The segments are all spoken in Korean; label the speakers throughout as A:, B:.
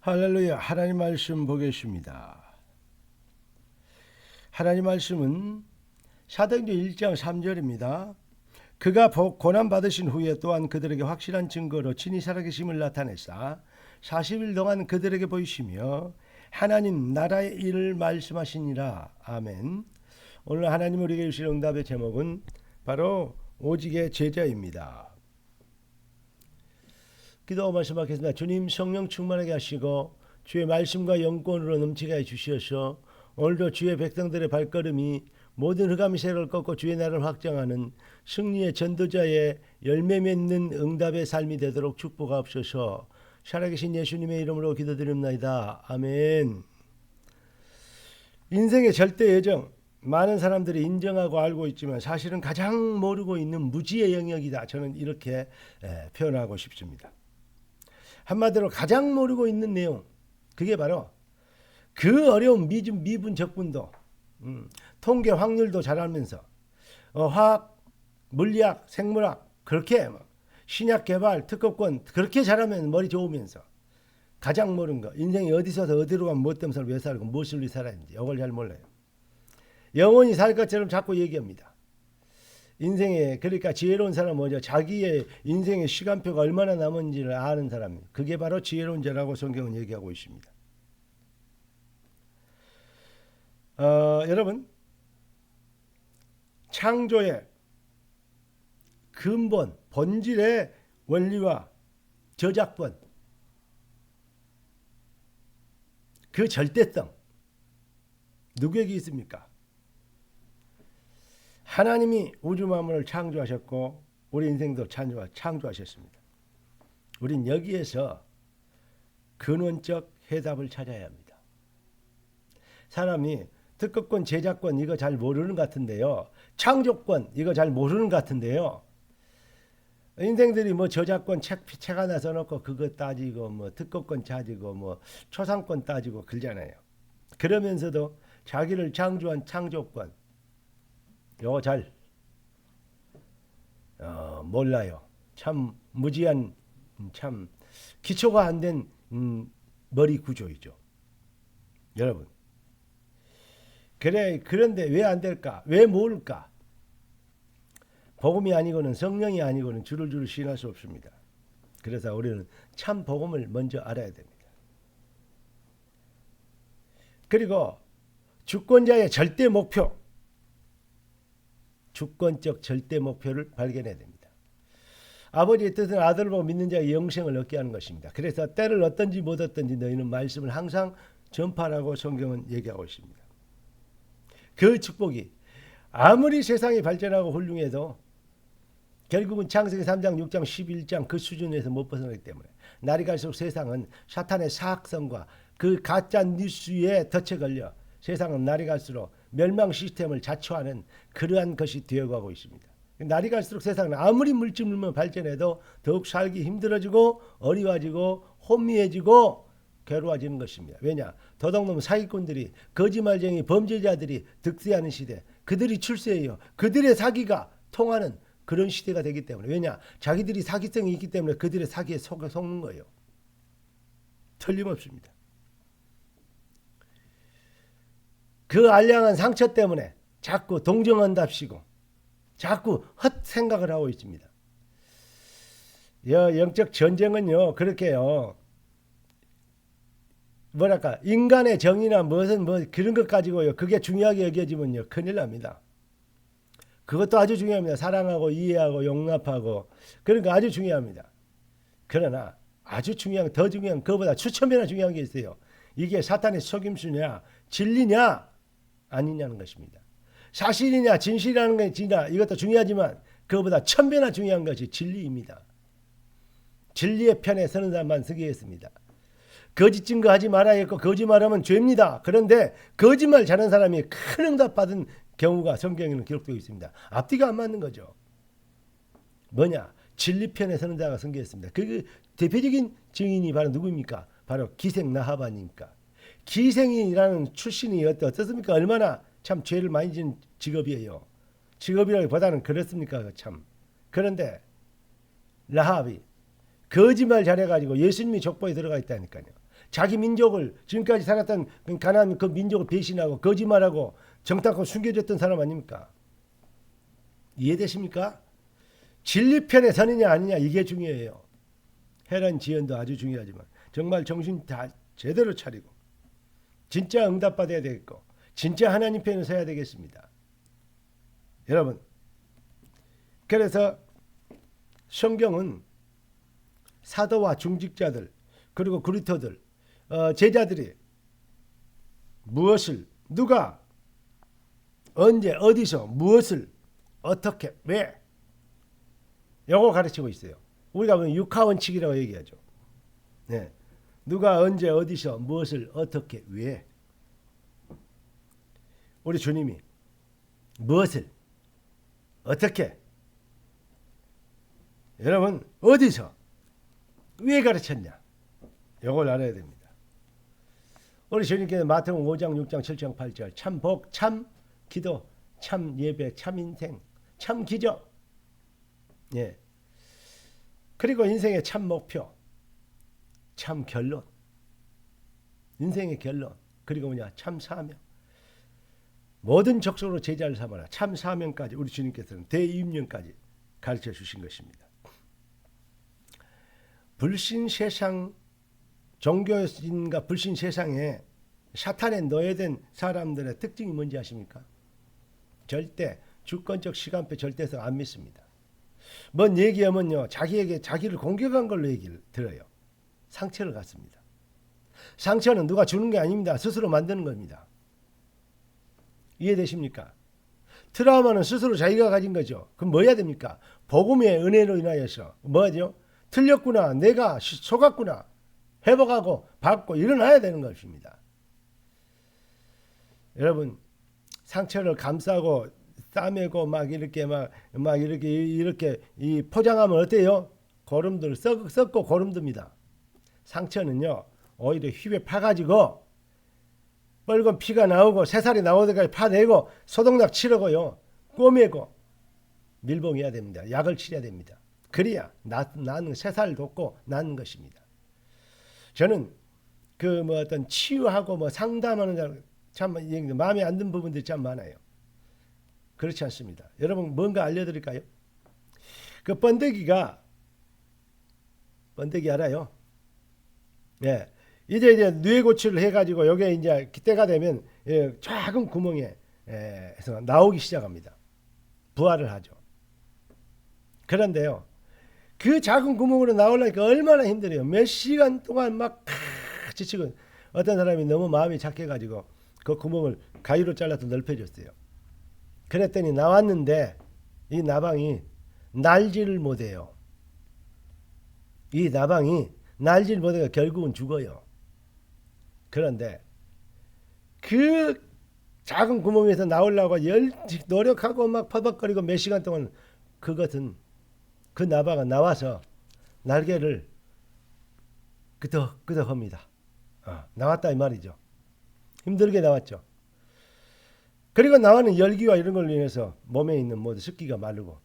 A: 할렐루야. 하나님 말씀 보겠습니다. 하나님 말씀은 사도행전 1장 3절입니다. 그가 고난 받으신 후에 또한 그들에게 확실한 증거로 친히 살아계심을 나타내사 40일 동안 그들에게 보이시며 하나님 나라의 일을 말씀하시니라. 아멘. 오늘 하나님 우리에게 주실 응답의 제목은 바로 오직의 제자입니다. 기도 말씀하겠습니다. 주님, 성령 충만하게 하시고 주의 말씀과 영권으로 넘치게 해주셔서 오늘도 주의 백성들의 발걸음이 모든 흑암의 세력을 꺾고 주의 나라를 확장하는 승리의 전도자의 열매 맺는 응답의 삶이 되도록 축복하옵소서. 살아계신 예수님의 이름으로 기도드립니다. 아멘. 인생의 절대 예정, 많은 사람들이 인정하고 알고 있지만 사실은 가장 모르고 있는 무지의 영역이다. 저는 이렇게 표현하고 싶습니다. 한마디로 가장 모르고 있는 내용, 그게 바로 그 어려운 미분 적분도 통계 확률도 잘 알면서 화학, 물리학, 생물학 그렇게 신약 개발, 특허권 그렇게 잘하면 머리 좋으면서 가장 모르는 거, 인생이 어디서서 어디로 가면 뭐 때문에 왜 살고 무엇을 위해 살아야지 이걸 잘 몰라요. 영원히 살 것처럼 자꾸 얘기합니다. 인생에 그러니까 지혜로운 사람은 뭐죠? 자기의 인생의 시간표가 얼마나 남은지를 아는 사람이에요. 그게 바로 지혜로운 자라고 성경은 얘기하고 있습니다. 여러분, 창조의 근본, 본질의 원리와 저작권, 그 절대성 누구에게 있습니까? 하나님이 우주 만물을 창조하셨고 우리 인생도 창조하셨습니다. 우린 여기에서 근원적 해답을 찾아야 합니다. 사람이 특허권, 제작권 이거 잘 모르는 것 같은데요. 창조권 이거 잘 모르는 것 같은데요. 인생들이 뭐 저작권 책 하나 써놓고 그거 따지고 뭐 특허권 따지고 뭐 초상권 따지고 그러잖아요. 그러면서도 자기를 창조한 창조권 이거 잘 몰라요. 참 무지한 참 기초가 안 된 머리 구조이죠. 여러분. 그런데 왜 안 될까? 왜 모를까? 복음이 아니고는 성령이 아니고는 줄을 시인할 수 없습니다. 그래서 우리는 참 복음을 먼저 알아야 됩니다. 그리고 주권자의 절대 목표, 주권적 절대 목표를 발견해야 됩니다. 아버지의 뜻은 아들을 보고 믿는 자의 영생을 얻게 하는 것입니다. 그래서 때를 얻든지 못 얻든지 너희는 말씀을 항상 전파하라고 성경은 얘기하고 있습니다. 그 축복이 아무리 세상이 발전하고 훌륭해도 결국은 창세기 3장, 6장, 11장 그 수준에서 못 벗어나기 때문에 날이 갈수록 세상은 사탄의 사악성과 그 가짜 뉴스에 덫에 걸려 세상은 날이 갈수록 멸망 시스템을 자초하는 그러한 것이 되어가고 있습니다. 날이 갈수록 세상은 아무리 물질물만 발전해도 더욱 살기 힘들어지고 어려워지고 혼미해지고 괴로워지는 것입니다. 왜냐? 도둑놈 사기꾼들이 거짓말쟁이 범죄자들이 득세하는 시대, 그들이 출세해요. 그들의 사기가 통하는 그런 시대가 되기 때문에. 왜냐? 자기들이 사기성이 있기 때문에 그들의 사기에 속는 거예요. 틀림없습니다. 그 알량한 상처 때문에 자꾸 동정한답시고 자꾸 헛 생각을 하고 있습니다. 영적 전쟁은요, 그렇게요. 뭐랄까, 인간의 정의나 무슨 그런 것 가지고요, 그게 중요하게 여겨지면요, 큰일 납니다. 그것도 아주 중요합니다. 사랑하고 이해하고 용납하고 그런 거 아주 중요합니다. 그러나 아주 중요한, 더 중요한, 그거보다 수천 배나 중요한 게 있어요. 이게 사탄의 속임수냐, 진리냐, 아니냐는 것입니다. 사실이냐, 진실이라는 게 진짜 이것도 중요하지만 그거보다 천 배나 중요한 것이 진리입니다. 진리의 편에 서는 사람만 서기겠습니다. 거짓 증거하지 말아야 했고 거짓말하면 죄입니다. 그런데 거짓말 잘하는 사람이 큰 응답 받은 경우가 성경에는 기록되어 있습니다. 앞뒤가 안 맞는 거죠. 뭐냐? 진리 편에 서는 자가 성경했습니다. 그 대표적인 증인이 바로 누구입니까? 바로 기생 나하바니까. 기생이라는 출신이 어떻습니까? 얼마나 참 죄를 많이 지은 직업이에요. 직업이라기보다는 그렇습니까? 참. 그런데 라합이 거짓말 잘해가지고 예수님이 족보에 들어가 있다니까요. 자기 민족을 지금까지 살았던 가나안 그 민족을 배신하고 거짓말하고 정탐하고 숨겨줬던 사람 아닙니까? 이해되십니까? 진리편에 서느냐 아니냐 이게 중요해요. 해란 지연도 아주 중요하지만 정말 정신 다 제대로 차리고 진짜 응답받아야 되겠고 진짜 하나님 편에 서야 되겠습니다. 여러분, 그래서 성경은 사도와 중직자들 그리고 그리스도들 제자들이 무엇을 누가 언제 어디서 무엇을 어떻게 왜 요거 가르치고 있어요. 우리가 보면 육하원칙이라고 얘기하죠. 네. 누가 언제 어디서 무엇을 어떻게 왜 우리 주님이 무엇을 어떻게 여러분 어디서 왜 가르쳤냐 이걸 알아야 됩니다. 우리 주님께서 마태복음 5장 6장 7장 8절 참 복, 참 기도, 참 예배, 참 인생, 참 기적 예. 그리고 인생의 참 목표 참 결론 인생의 결론 그리고 뭐냐 참 사명 모든 족속으로 제자를 삼아라 참 사명까지 우리 주님께서는 대입령까지 가르쳐 주신 것입니다. 불신 세상 종교인과 불신 세상에 사탄에 노예된 사람들의 특징이 뭔지 아십니까? 절대 주권적 시간표 절대서 안 믿습니다. 뭔 얘기하면요 자기에게 자기를 공격한 걸로 얘기를 들어요. 상처를 갖습니다. 상처는 누가 주는 게 아닙니다. 스스로 만드는 겁니다. 이해되십니까? 트라우마는 스스로 자기가 가진 거죠. 그럼 뭐 해야 됩니까? 복음의 은혜로 인하여서 뭐죠? 틀렸구나 내가 속았구나 회복하고 받고 일어나야 되는 것입니다. 여러분 상처를 감싸고 싸매고 막 이렇게 이 포장하면 어때요? 고름들 썩고 고름듭니다. 상처는요 오히려 휘에 파가지고 빨간 피가 나오고 새살이 나오기까지 파내고 소독약 치르고요 꼬매고 밀봉해야 됩니다. 약을 치려야 됩니다. 그래야 낫는 새살 돋고 낫는 것입니다. 저는 그 뭐 어떤 치유하고 뭐 상담하는 참 마음에 안 든 부분들이 참 많아요. 그렇지 않습니다. 여러분 뭔가 알려드릴까요? 그 번데기 알아요? 예. 이제 뇌 고치를 해가지고 여기에 이제 때가 되면 작은 구멍에 해서 나오기 시작합니다. 부활을 하죠. 그런데요, 그 작은 구멍으로 나오려니까 얼마나 힘들어요. 몇 시간 동안 막 지치고 어떤 사람이 너무 마음이 착해가지고 그 구멍을 가위로 잘라서 넓혀줬어요. 그랬더니 나왔는데 이 나방이 날지를 못해요. 이 나방이 날지를 못해서 결국은 죽어요. 그런데 그 작은 구멍에서 나오려고 노력하고 막 퍼벅거리고 몇 시간 동안 그것은 그 나방은 나와서 날개를 끄덕끄덕합니다. 나왔다 이 말이죠. 힘들게 나왔죠. 그리고 나오는 열기와 이런 걸로 인해서 몸에 있는 모든 습기가 마르고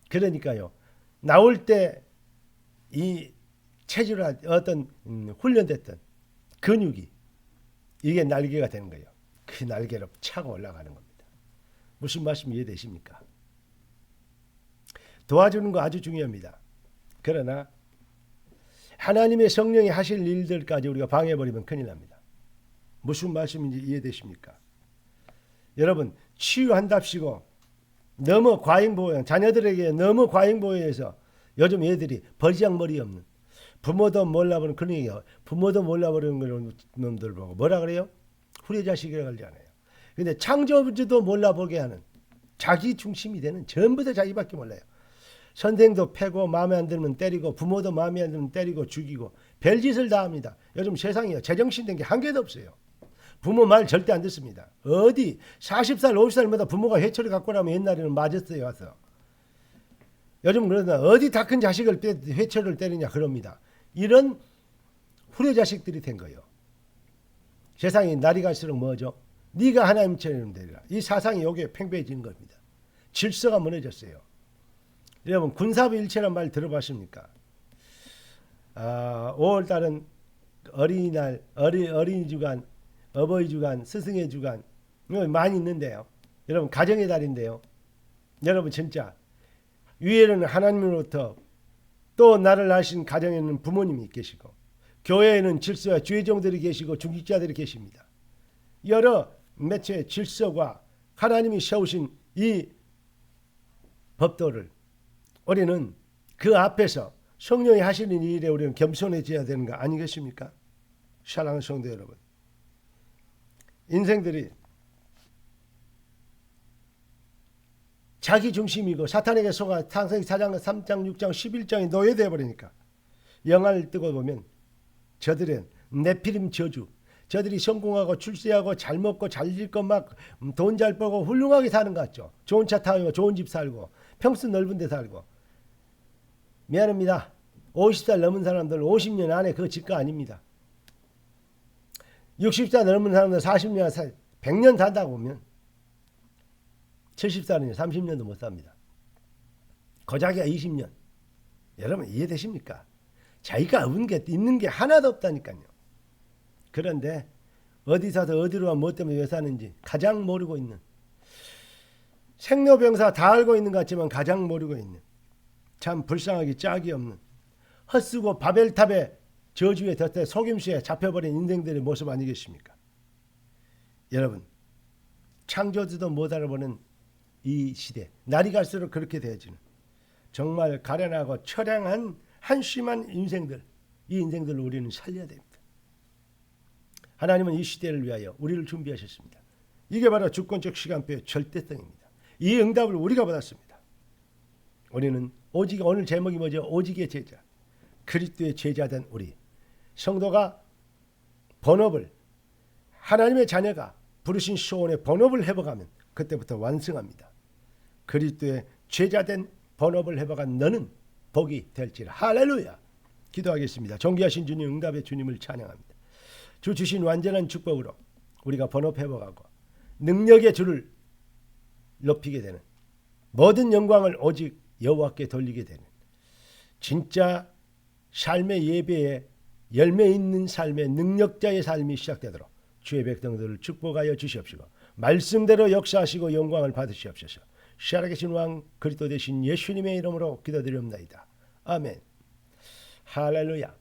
A: 그러니까요. 나올 때 이 체질화 어떤 훈련됐던 근육이 이게 날개가 되는 거예요. 그 날개로 차고 올라가는 겁니다. 무슨 말씀 이해되십니까? 도와주는 거 아주 중요합니다. 그러나 하나님의 성령이 하실 일들까지 우리가 방해해버리면 큰일 납니다. 무슨 말씀인지 이해되십니까? 여러분 치유한답시고 너무 과잉보호 자녀들에게 너무 과잉보호해서 요즘 애들이 버리장머리 없는 부모도 몰라보는 그런 얘기예요. 부모도 몰라버리는 그런 놈들 보고 뭐라 그래요? 후레자식이라고 하지 않아요. 근데 창조주도 몰라보게 하는 자기 중심이 되는 전부 다 자기밖에 몰라요. 선생도 패고 마음에 안 들면 때리고 부모도 마음에 안 들면 때리고 죽이고 별짓을 다 합니다. 요즘 세상이요 제정신 된 게 한 개도 없어요. 부모 말 절대 안 듣습니다. 어디 40살 50살마다 부모가 회초리 갖고 나면 옛날에는 맞았어요. 와서. 요즘 그러나 어디 다 큰 자식을 회초리를 때리냐 그럽니다. 이런 후레자식들이 된 거예요. 세상이 날이 갈수록 뭐죠? 네가 하나님처럼 되리라. 이 사상이 여기에 팽배해진 겁니다. 질서가 무너졌어요. 여러분 군사부 일체란 말 들어봤습니까? 5월달은 어린이날, 어린이 주간, 어버이 주간, 스승의 주간 많이 있는데요. 여러분 가정의 달인데요. 여러분 진짜 위에는 하나님으로부터 또 나를 낳으신 가정에는 부모님이 계시고 교회에는 질서와 주의종들이 계시고 중직자들이 계십니다. 여러 매체의 질서와 하나님이 세우신 이 법도를 우리는 그 앞에서 성령이 하시는 일에 우리는 겸손해져야 되는 거 아니겠습니까? 사랑하는 성도 여러분, 인생들이 자기 중심이고 사탄에게 속아 창세기 4장, 3장, 6장, 11장에 노예되어 버리니까 영화를 뜨고 보면 저들은 네피림 저주, 저들이 성공하고 출세하고 잘 먹고 잘 읽고 막 돈 잘 벌고 훌륭하게 사는 것 같죠. 좋은 차 타고 좋은 집 살고 평수 넓은 데 살고. 미안합니다. 50살 넘은 사람들 50년 안에 그 집가 아닙니다. 60살 넘은 사람들 40년, 100년 산다고 보면 70살은 30년도 못 삽니다. 고작이야 20년. 여러분 이해되십니까? 자기가 있는 게 하나도 없다니까요. 그런데 어디 사서 어디로 뭐 때문에 왜 사는지 가장 모르고 있는, 생로병사 다 알고 있는 것 같지만 가장 모르고 있는, 참 불쌍하기 짝이 없는, 헛쓰고 바벨탑에 저주에 덫에 속임수에 잡혀버린 인생들의 모습 아니겠습니까? 여러분 창조주도 못 알아보는 이 시대, 날이 갈수록 그렇게 되어지는 정말 가련하고 처량한 한심한 인생들, 이 인생들을 우리는 살려야 됩니다. 하나님은 이 시대를 위하여 우리를 준비하셨습니다. 이게 바로 주권적 시간표의 절대성입니다. 이 응답을 우리가 받았습니다. 우리는 오직, 오늘 제목이 뭐죠? 오직의 제자, 그리스도의 제자된 우리 성도가 본업을, 하나님의 자녀가 부르신 소원의 본업을 해보가면 그때부터 완성합니다. 그리스도의 제자된 본업을 해보간 너는 복이 될지라. 할렐루야. 기도하겠습니다. 존귀하신 주님, 응답의 주님을 찬양합니다. 주 주신 완전한 축복으로 우리가 본업해보가고 능력의 주를 높이게 되는, 모든 영광을 오직 여호와께 돌리게 되는 진짜 삶의 예배에 열매 있는 삶의 능력자의 삶이 시작되도록 주의 백성들을 축복하여 주시옵시고 말씀대로 역사하시고 영광을 받으시옵소서. 살아계신 왕 그리스도 되신 예수님의 이름으로 기도드리옵나이다. 아멘. 할렐루야.